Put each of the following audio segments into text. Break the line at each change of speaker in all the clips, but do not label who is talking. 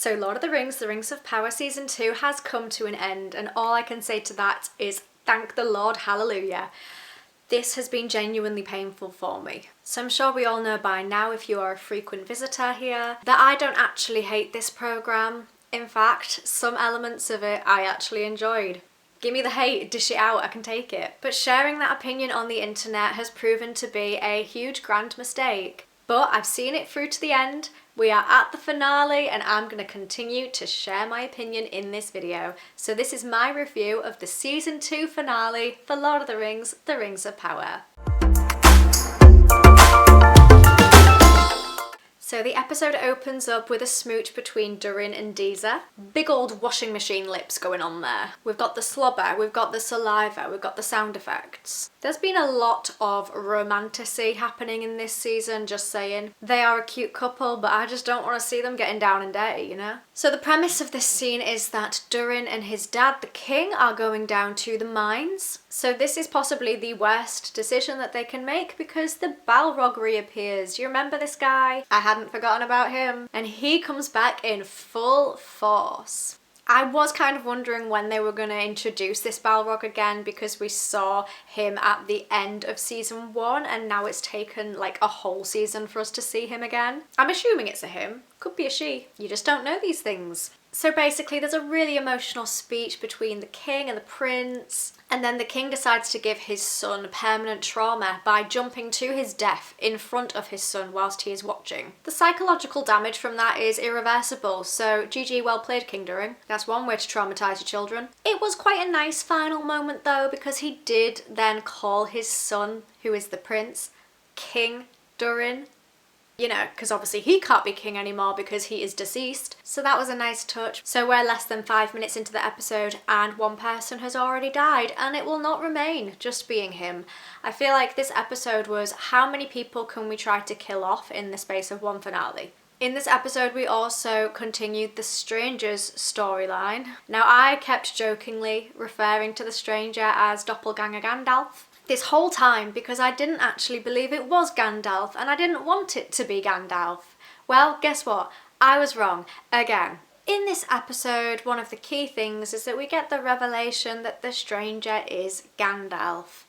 So Lord of the Rings of Power Season 2 has come to an end, and all I can say to that is thank the Lord, hallelujah. This has been genuinely painful for me. So I'm sure we all know by now, if you are a frequent visitor here, that I don't actually hate this programme. In fact, some elements of it I actually enjoyed. Give me the hate, dish it out, I can take it. But sharing that opinion on the internet has proven to be a huge grand mistake. But I've seen it through to the end. We are at the finale and I'm going to continue to share my opinion in this video. So this is my review of the Season 2 finale for Lord of the Rings of Power. So the episode opens up with a smooch between Durin and Deezer. Big old washing machine lips going on there. We've got the slobber, we've got the saliva, we've got the sound effects. There's been a lot of romantasy happening in this season, just saying. They are a cute couple, but I just don't want to see them getting down and dirty, you know? So the premise of this scene is that Durin and his dad, the king, are going down to the mines. So this is possibly the worst decision that they can make because the Balrog reappears. You remember this guy? I hadn't forgotten about him. And he comes back in full force. I was kind of wondering when they were going to introduce this Balrog again because we saw him at the end of Season 1 and now it's taken like a whole season for us to see him again. I'm assuming it's a him. Could be a she. You just don't know these things. So basically there's a really emotional speech between the king and the prince, and then the king decides to give his son permanent trauma by jumping to his death in front of his son whilst he is watching. The psychological damage from that is irreversible, so GG, well played, King Durin. That's one way to traumatise your children. It was quite a nice final moment though, because he did then call his son, who is the prince, King Durin. You know, because obviously he can't be king anymore because he is deceased. So that was a nice touch. So we're less than 5 minutes into the episode and one person has already died, and it will not remain just being him. I feel like this episode was how many people can we try to kill off in the space of one finale? In this episode, we also continued the Stranger's storyline. Now, I kept jokingly referring to the Stranger as Doppelganger Gandalf this whole time because I didn't actually believe it was Gandalf and I didn't want it to be Gandalf. Well, guess what? I was wrong again. In this episode, one of the key things is that we get the revelation that the Stranger is Gandalf.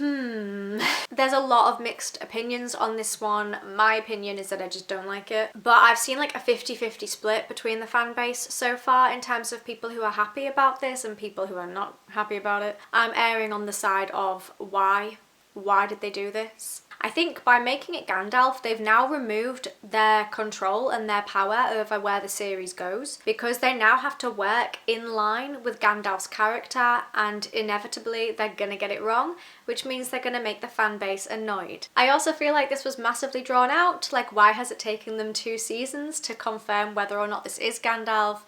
There's a lot of mixed opinions on this one. My opinion is that I just don't like it. But I've seen like a 50-50 split between the fan base so far in terms of people who are happy about this and people who are not happy about it. I'm erring on the side of why. Why did they do this? I think by making it Gandalf, they've now removed their control and their power over where the series goes because they now have to work in line with Gandalf's character and inevitably they're gonna get it wrong, which means they're gonna make the fan base annoyed. I also feel like this was massively drawn out. Like, why has it taken them 2 seasons to confirm whether or not this is Gandalf?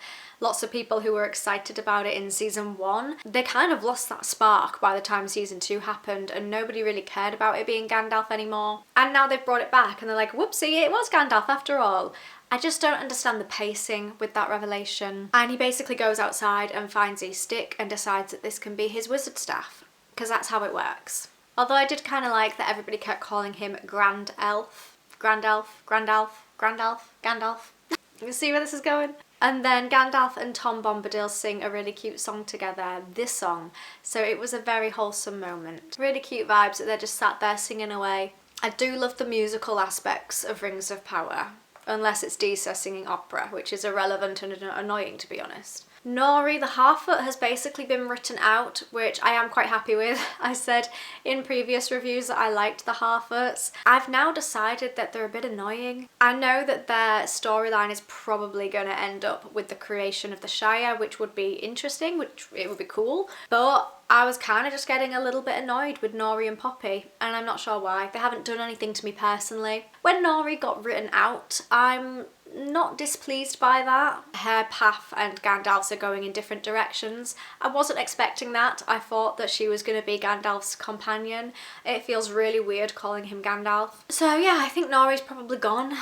Lots of people who were excited about it in Season 1, they kind of lost that spark by the time Season 2 happened and nobody really cared about it being Gandalf anymore. And now they've brought it back and they're like, whoopsie, it was Gandalf after all. I just don't understand the pacing with that revelation. And he basically goes outside and finds a stick and decides that this can be his wizard staff, because that's how it works. Although I did kind of like that everybody kept calling him Grand Elf. Grandalf, Grandalf, Grandalf, Gandalf. You see where this is going? And then Gandalf and Tom Bombadil sing a really cute song together, this song. So it was a very wholesome moment. Really cute vibes that they're just sat there singing away. I do love the musical aspects of Rings of Power, unless it's Disa singing opera, which is irrelevant and annoying to be honest. Nori the Halffoot has basically been written out, which I am quite happy with. I said in previous reviews that I liked the Halffoots. I've now decided that they're a bit annoying. I know that their storyline is probably going to end up with the creation of the Shire, which would be interesting, which it would be cool, but I was kind of just getting a little bit annoyed with Nori and Poppy, and I'm not sure why. They haven't done anything to me personally. When Nori got written out, I'm not displeased by that. Her path and Gandalf's are going in different directions. I wasn't expecting that. I thought that she was going to be Gandalf's companion. It feels really weird calling him Gandalf. So yeah, I think Nori's probably gone.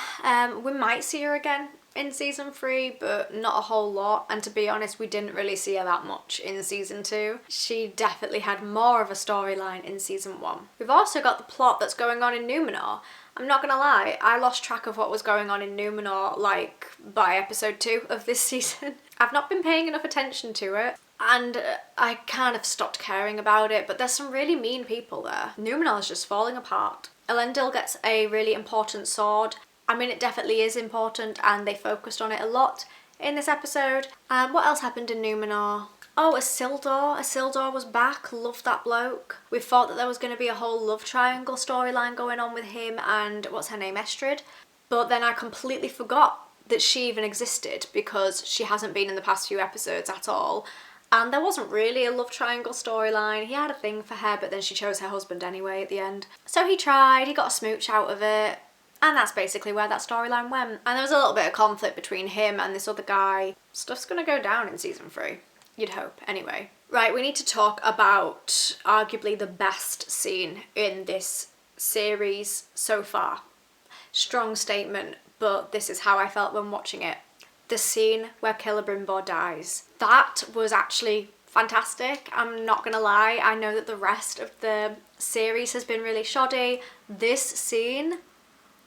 We might see her again in Season 3, but not a whole lot, and to be honest, we didn't really see her that much in Season 2. She definitely had more of a storyline in Season 1. We've also got the plot that's going on in Numenor. I'm not gonna lie, I lost track of what was going on in Numenor like by episode 2 of this season. I've not been paying enough attention to it, and I kind of stopped caring about it, but there's some really mean people there. Numenor is just falling apart. Elendil gets a really important sword. I mean, it definitely is important, and they focused on it a lot in this episode. What else happened in Numenor? Oh, Isildur was back. Loved that bloke. We thought that there was going to be a whole love triangle storyline going on with him and what's her name, Estrid. But then I completely forgot that she even existed because she hasn't been in the past few episodes at all. And there wasn't really a love triangle storyline. He had a thing for her, but then she chose her husband anyway at the end. So he tried, he got a smooch out of it. And that's basically where that storyline went. And there was a little bit of conflict between him and this other guy. Stuff's gonna go down in season 3. You'd hope, anyway. Right, we need to talk about arguably the best scene in this series so far. Strong statement, but this is how I felt when watching it. The scene where Celebrimbor dies. That was actually fantastic, I'm not gonna lie. I know that the rest of the series has been really shoddy. This scene,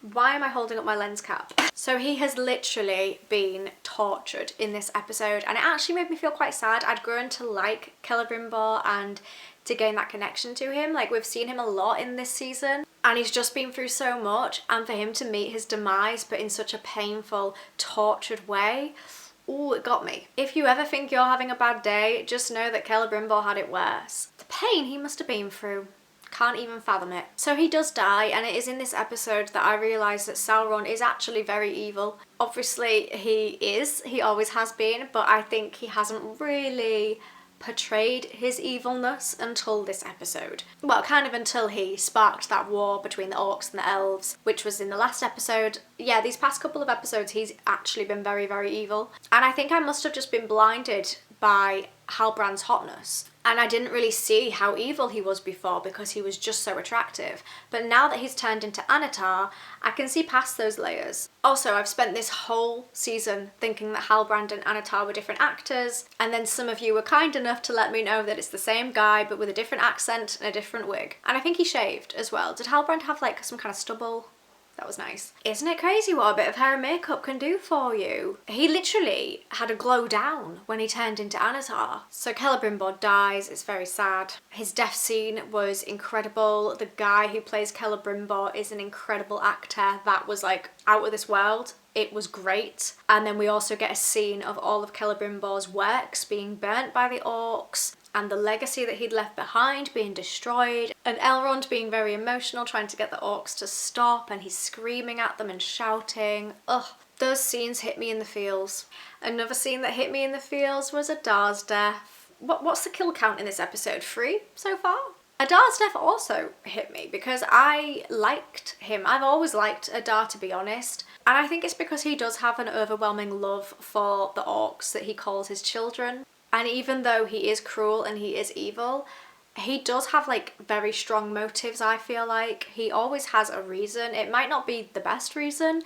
why am I holding up my lens cap? So he has literally been tortured in this episode, and it actually made me feel quite sad. I'd grown to like Celebrimbor and to gain that connection to him. Like, we've seen him a lot in this season, and he's just been through so much, and for him to meet his demise but in such a painful, tortured way, ooh, it got me. If you ever think you're having a bad day, just know that Celebrimbor had it worse. The pain he must have been through. Can't even fathom it. So he does die, and it is in this episode that I realise that Sauron is actually very evil. Obviously he always has been, but I think he hasn't really portrayed his evilness until this episode. Well, kind of until he sparked that war between the orcs and the elves, which was in the last episode. Yeah, these past couple of episodes he's actually been very, very evil. And I think I must have just been blinded by Halbrand's hotness. And I didn't really see how evil he was before because he was just so attractive. But now that he's turned into Anatar, I can see past those layers. Also, I've spent this whole season thinking that Halbrand and Anatar were different actors, and then some of you were kind enough to let me know that it's the same guy but with a different accent and a different wig. And I think he shaved as well. Did Halbrand have like some kind of stubble? That was nice. Isn't it crazy what a bit of hair and makeup can do for you? He literally had a glow down when he turned into Anatar. So Celebrimbor dies, it's very sad. His death scene was incredible. The guy who plays Celebrimbor is an incredible actor. That was like out of this world. It was great. And then we also get a scene of all of Celebrimbor's works being burnt by the orcs, and the legacy that he'd left behind being destroyed, and Elrond being very emotional trying to get the orcs to stop, and he's screaming at them and shouting. Ugh, those scenes hit me in the feels. Another scene that hit me in the feels was Adar's death. What's the kill count in this episode? 3 so far? Adar's death also hit me because I liked him. I've always liked Adar, to be honest. And I think it's because he does have an overwhelming love for the orcs that he calls his children. And even though he is cruel and he is evil, he does have like very strong motives, I feel like. He always has a reason. It might not be the best reason,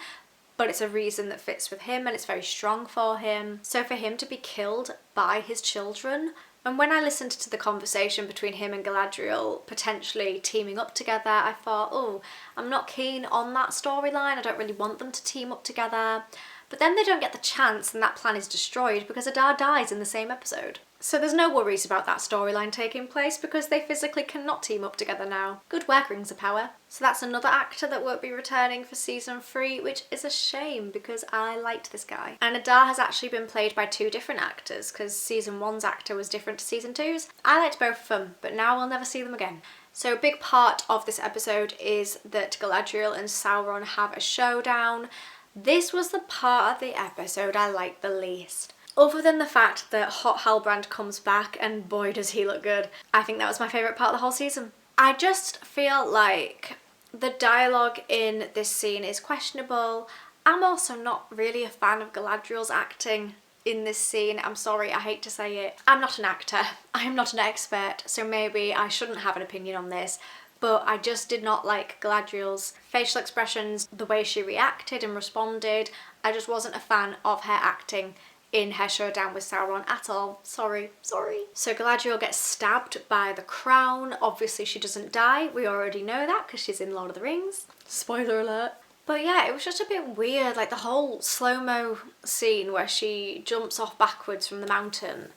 but it's a reason that fits with him and it's very strong for him. So for him to be killed by his children, and when I listened to the conversation between him and Galadriel potentially teaming up together, I thought, oh, I'm not keen on that storyline. I don't really want them to team up together. But then they don't get the chance and that plan is destroyed because Adar dies in the same episode. So there's no worries about that storyline taking place because they physically cannot team up together now. Good work, Rings of Power. So that's another actor that won't be returning for season 3, which is a shame because I liked this guy. And Adar has actually been played by 2 different actors because season 1's actor was different to season 2's. I liked both of them, but now we'll never see them again. So a big part of this episode is that Galadriel and Sauron have a showdown. This was the part of the episode I liked the least. Other than the fact that Hot Halbrand comes back, and boy does he look good. I think that was my favourite part of the whole season. I just feel like the dialogue in this scene is questionable. I'm also not really a fan of Galadriel's acting in this scene. I'm sorry, I hate to say it. I'm not an actor. I am not an expert, so maybe I shouldn't have an opinion on this. But I just did not like Galadriel's facial expressions, the way she reacted and responded. I just wasn't a fan of her acting in her showdown with Sauron at all. Sorry. So Galadriel gets stabbed by the crown. Obviously she doesn't die. We already know that because she's in Lord of the Rings. Spoiler alert. But yeah, it was just a bit weird, like the whole slow-mo scene where she jumps off backwards from the mountain.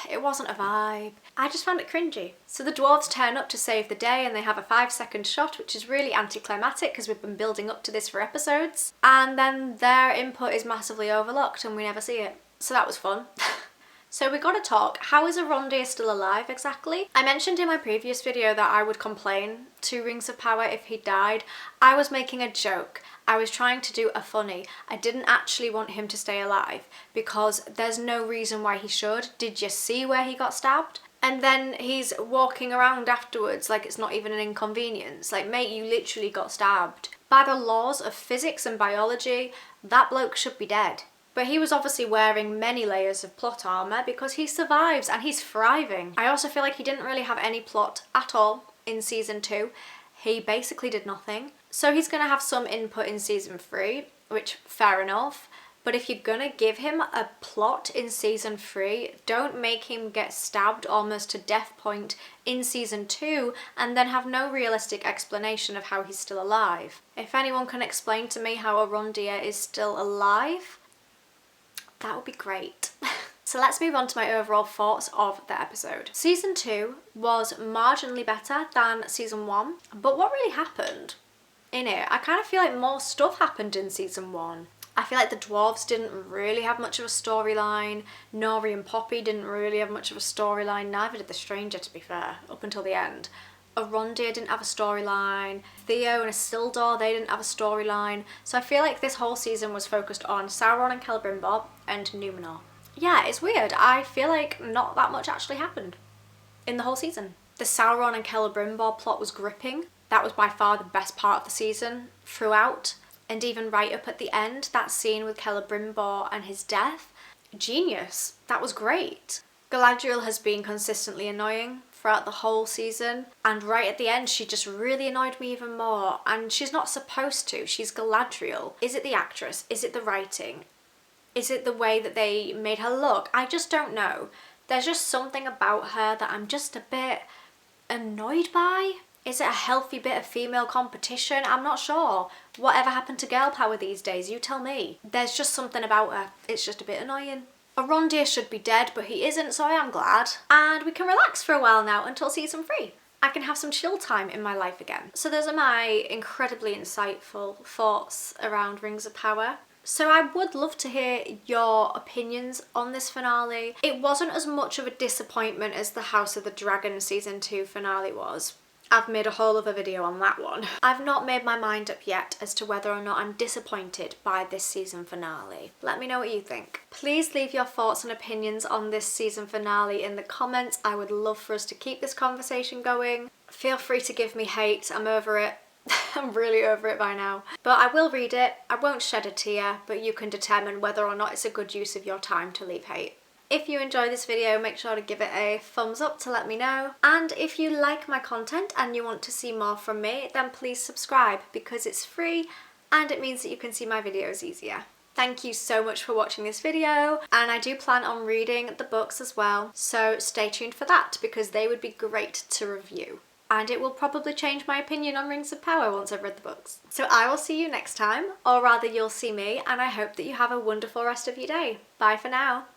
It wasn't a vibe. I just found it cringy. So the dwarves turn up to save the day and they have a 5-second shot, which is really anticlimactic because we've been building up to this for episodes. And then their input is massively overlooked and we never see it. So that was fun. So we gotta talk, how is Arondir still alive exactly? I mentioned in my previous video that I would complain to Rings of Power if he died. I was making a joke. I was trying to do a funny. I didn't actually want him to stay alive because there's no reason why he should. Did you see where he got stabbed? And then he's walking around afterwards like it's not even an inconvenience. Like, mate, you literally got stabbed. By the laws of physics and biology, that bloke should be dead. But he was obviously wearing many layers of plot armour because he survives and he's thriving. I also feel like he didn't really have any plot at all in season 2. He basically did nothing. So he's going to have some input in season 3, which fair enough. But if you're going to give him a plot in season 3, don't make him get stabbed almost to death point in season 2 and then have no realistic explanation of how he's still alive. If anyone can explain to me how Arondir is still alive, that would be great. So let's move on to my overall thoughts of the episode. Season 2 was marginally better than season 1, but what really happened in it? I kind of feel like more stuff happened in season 1. I feel like the dwarves didn't really have much of a storyline. Nori and Poppy didn't really have much of a storyline. Neither did the stranger, to be fair, up until the end. Arondir didn't have a storyline. Theo and Isildur, they didn't have a storyline. So I feel like this whole season was focused on Sauron and Celebrimbor and Numenor. Yeah, it's weird. I feel like not that much actually happened in the whole season. The Sauron and Celebrimbor plot was gripping. That was by far the best part of the season throughout. And even right up at the end, that scene with Celebrimbor and his death, genius. That was great. Galadriel has been consistently annoying throughout the whole season, and right at the end she just really annoyed me even more, and she's not supposed to. She's Galadriel. Is it the actress? Is it the writing? Is it the way that they made her look? I just don't know. There's just something about her that I'm just a bit annoyed by. Is it a healthy bit of female competition? I'm not sure. Whatever happened to girl power these days? You tell me. There's just something about her. It's just a bit annoying. Arondir should be dead, but he isn't, so I am glad. And we can relax for a while now until season 3. I can have some chill time in my life again. So those are my incredibly insightful thoughts around Rings of Power. So I would love to hear your opinions on this finale. It wasn't as much of a disappointment as the House of the Dragon season 2 finale was. I've made a whole other video on that one. I've not made my mind up yet as to whether or not I'm disappointed by this season finale. Let me know what you think. Please leave your thoughts and opinions on this season finale in the comments. I would love for us to keep this conversation going. Feel free to give me hate, I'm over it. I'm really over it by now. But I will read it, I won't shed a tear, but you can determine whether or not it's a good use of your time to leave hate. If you enjoyed this video, make sure to give it a thumbs up to let me know. And if you like my content and you want to see more from me, then please subscribe because it's free and it means that you can see my videos easier. Thank you so much for watching this video, and I do plan on reading the books as well, so stay tuned for that because they would be great to review. And it will probably change my opinion on Rings of Power once I've read the books. So I will see you next time, or rather you'll see me, and I hope that you have a wonderful rest of your day. Bye for now.